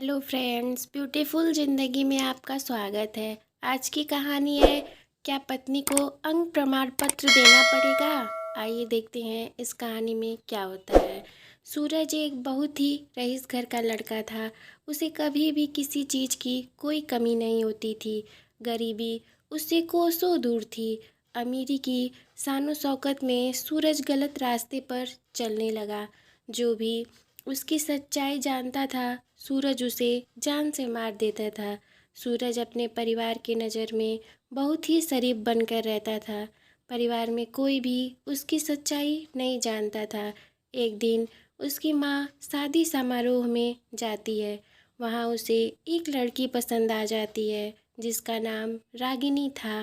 Hello friends, beautiful ज़िंदगी में आपका स्वागत है। आज की कहानी है, क्या पत्नी को अंग प्रमाण पत्र देना पड़ेगा। आइए देखते हैं इस कहानी में क्या होता है। सूरज एक बहुत ही रईस घर का लड़का था। उसे कभी भी किसी चीज़ की कोई कमी नहीं होती थी। गरीबी उससे कोसों दूर थी। अमीरी की शानो शौकत में सूरज गलत रास्ते पर चलने लगा। जो भी उसकी सच्चाई जानता था, सूरज उसे जान से मार देता था। सूरज अपने परिवार की नज़र में बहुत ही शरीफ बनकर रहता था। परिवार में कोई भी उसकी सच्चाई नहीं जानता था। एक दिन उसकी माँ शादी समारोह में जाती है। वहाँ उसे एक लड़की पसंद आ जाती है जिसका नाम रागिनी था।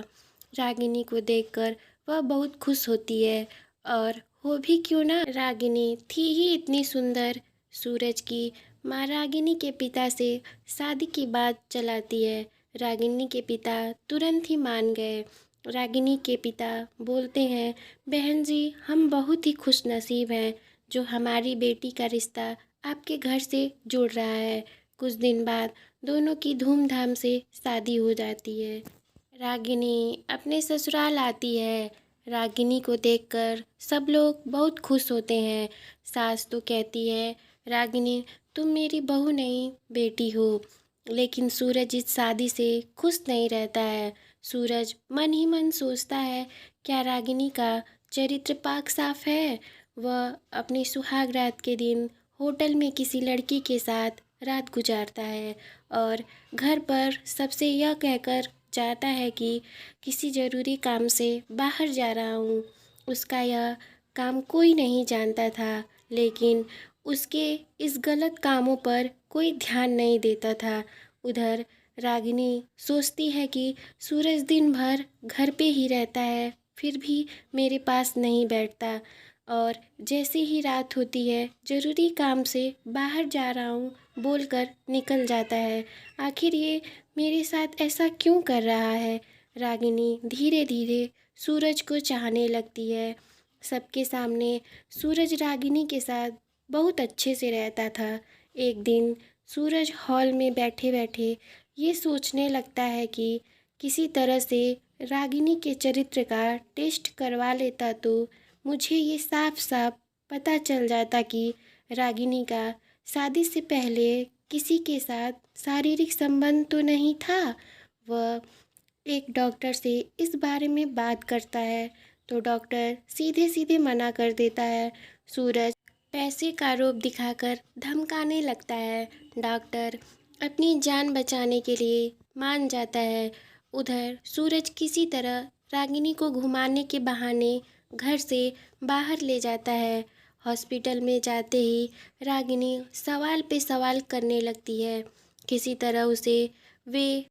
रागिनी को देखकर वह बहुत खुश होती है, और हो भी क्यों ना, रागिनी थी ही इतनी सुंदर। सूरज की माँ रागिनी के पिता से शादी की बात चलाती है। रागिनी के पिता तुरंत ही मान गए। रागिनी के पिता बोलते हैं, बहन जी, हम बहुत ही खुश नसीब हैं जो हमारी बेटी का रिश्ता आपके घर से जुड़ रहा है। कुछ दिन बाद दोनों की धूमधाम से शादी हो जाती है। रागिनी अपने ससुराल आती है। रागिनी को देखकर सब लोग बहुत खुश होते हैं। सास तो कहती है, रागिनी, तुम मेरी बहू नहीं बेटी हो। लेकिन सूरज इस शादी से खुश नहीं रहता है। सूरज मन ही मन सोचता है, क्या रागिनी का चरित्र पाक साफ है। वह अपनी सुहाग रात के दिन होटल में किसी लड़की के साथ रात गुजारता है, और घर पर सबसे यह कहकर जाता है कि किसी ज़रूरी काम से बाहर जा रहा हूँ। उसका यह काम कोई नहीं जानता था, लेकिन उसके इस गलत कामों पर कोई ध्यान नहीं देता था। उधर रागिनी सोचती है कि सूरज दिन भर घर पे ही रहता है, फिर भी मेरे पास नहीं बैठता, और जैसे ही रात होती है ज़रूरी काम से बाहर जा रहा हूँ बोलकर निकल जाता है। आखिर ये मेरे साथ ऐसा क्यों कर रहा है। रागिनी धीरे धीरे सूरज को चाहने लगती है। सबके सामने सूरज रागिनी के साथ बहुत अच्छे से रहता था। एक दिन सूरज हॉल में बैठे बैठे ये सोचने लगता है कि किसी तरह से रागिनी के चरित्र का टेस्ट करवा लेता तो मुझे ये साफ साफ पता चल जाता कि रागिनी का शादी से पहले किसी के साथ शारीरिक संबंध तो नहीं था। वह एक डॉक्टर से इस बारे में बात करता है तो डॉक्टर सीधे सीधे मना कर देता है। सूरज पैसे का रूप दिखाकर धमकाने लगता है। डॉक्टर अपनी जान बचाने के लिए मान जाता है। उधर सूरज किसी तरह रागिनी को घुमाने के बहाने घर से बाहर ले जाता है। हॉस्पिटल में जाते ही रागिनी सवाल पे सवाल करने लगती है। किसी तरह उसे वे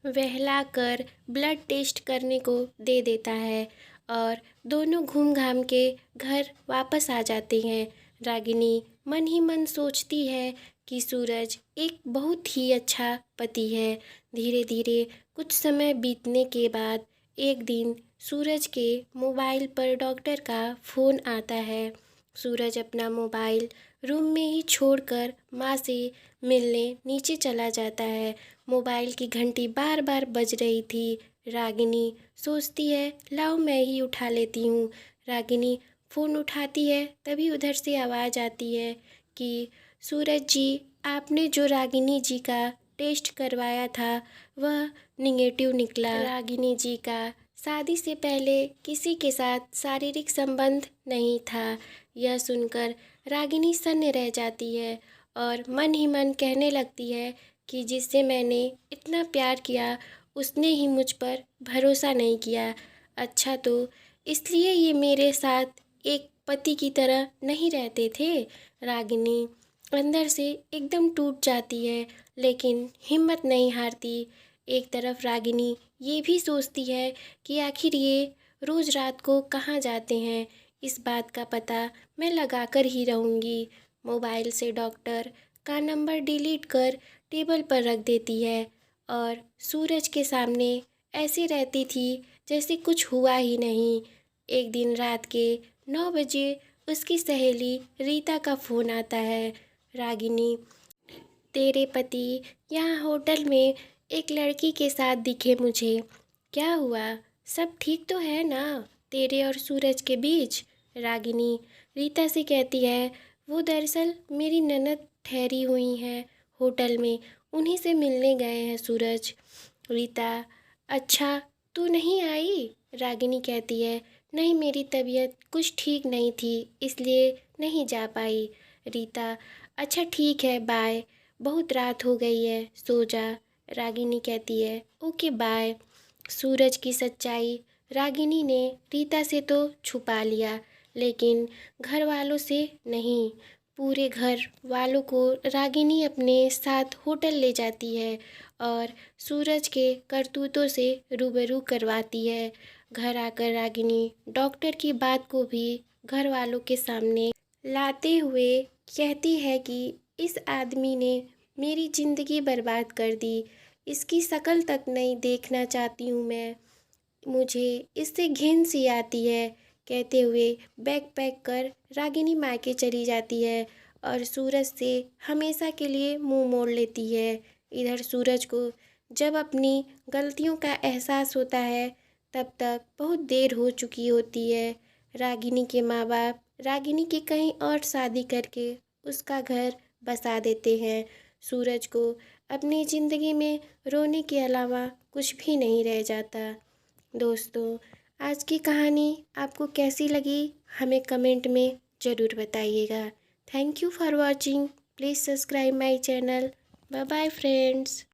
बहलाकर ब्लड टेस्ट करने को दे देता है, और दोनों घूम घाम के घर वापस आ जाते हैं। रागिनी मन ही मन सोचती है कि सूरज एक बहुत ही अच्छा पति है। धीरे धीरे कुछ समय बीतने के बाद एक दिन सूरज के मोबाइल पर डॉक्टर का फ़ोन आता है। सूरज अपना मोबाइल रूम में ही छोड़कर माँ से मिलने नीचे चला जाता है। मोबाइल की घंटी बार बार बज रही थी। रागिनी सोचती है, लाओ मैं ही उठा लेती हूँ। रागिनी फ़ोन उठाती है, तभी उधर से आवाज़ आती है कि सूरज जी, आपने जो रागिनी जी का टेस्ट करवाया था वह निगेटिव निकला। रागिनी जी का शादी से पहले किसी के साथ शारीरिक संबंध नहीं था। यह सुनकर रागिनी सन्न रह जाती है और मन ही मन कहने लगती है कि जिससे मैंने इतना प्यार किया उसने ही मुझ पर भरोसा नहीं किया। अच्छा, तो इसलिए ये मेरे साथ एक पति की तरह नहीं रहते थे। रागिनी अंदर से एकदम टूट जाती है, लेकिन हिम्मत नहीं हारती। एक तरफ रागिनी ये भी सोचती है कि आखिर ये रोज़ रात को कहाँ जाते हैं, इस बात का पता मैं लगा कर ही रहूँगी। मोबाइल से डॉक्टर का नंबर डिलीट कर टेबल पर रख देती है, और सूरज के सामने ऐसी रहती थी जैसे कुछ हुआ ही नहीं। एक दिन रात के 9 बजे उसकी सहेली रीता का फ़ोन आता है। रागिनी तेरे पति यहाँ होटल में एक लड़की के साथ दिखे मुझे। क्या हुआ? सब ठीक तो है ना तेरे और सूरज के बीच? रागिनी रीता से कहती है। वो दरअसल मेरी ननद ठहरी हुई हैं होटल में, उन्हीं से मिलने गए हैं सूरज। रीता अच्छा, तू नहीं आई? रागिनी कहती है नहीं, मेरी तबीयत कुछ ठीक नहीं थी, इसलिए नहीं जा पाई। रीता अच्छा ठीक है, बाय, बहुत रात हो गई है, सो जा। रागिनी कहती है ओके बाय। सूरज की सच्चाई रागिनी ने रीता से तो छुपा लिया, लेकिन घर वालों से नहीं। पूरे घर वालों को रागिनी अपने साथ होटल ले जाती है और सूरज के करतूतों से रूबरू करवाती है। घर आकर रागिनी डॉक्टर की बात को भी घर वालों के सामने लाते हुए कहती है कि इस आदमी ने मेरी ज़िंदगी बर्बाद कर दी, इसकी शक्ल तक नहीं देखना चाहती हूँ मैं, मुझे इससे घिन सी आती है। कहते हुए बैग पैक कर रागिनी मायके चली जाती है और सूरज से हमेशा के लिए मुंह मोड़ लेती है। इधर सूरज को जब अपनी गलतियों का एहसास होता है तब तक बहुत देर हो चुकी होती है। रागिनी के माँ बाप रागिनी की कहीं और शादी करके उसका घर बसा देते हैं। सूरज को अपनी ज़िंदगी में रोने के अलावा कुछ भी नहीं रह जाता। दोस्तों, आज की कहानी आपको कैसी लगी हमें कमेंट में ज़रूर बताइएगा। Thank you for watching. Please subscribe my channel. Bye bye friends.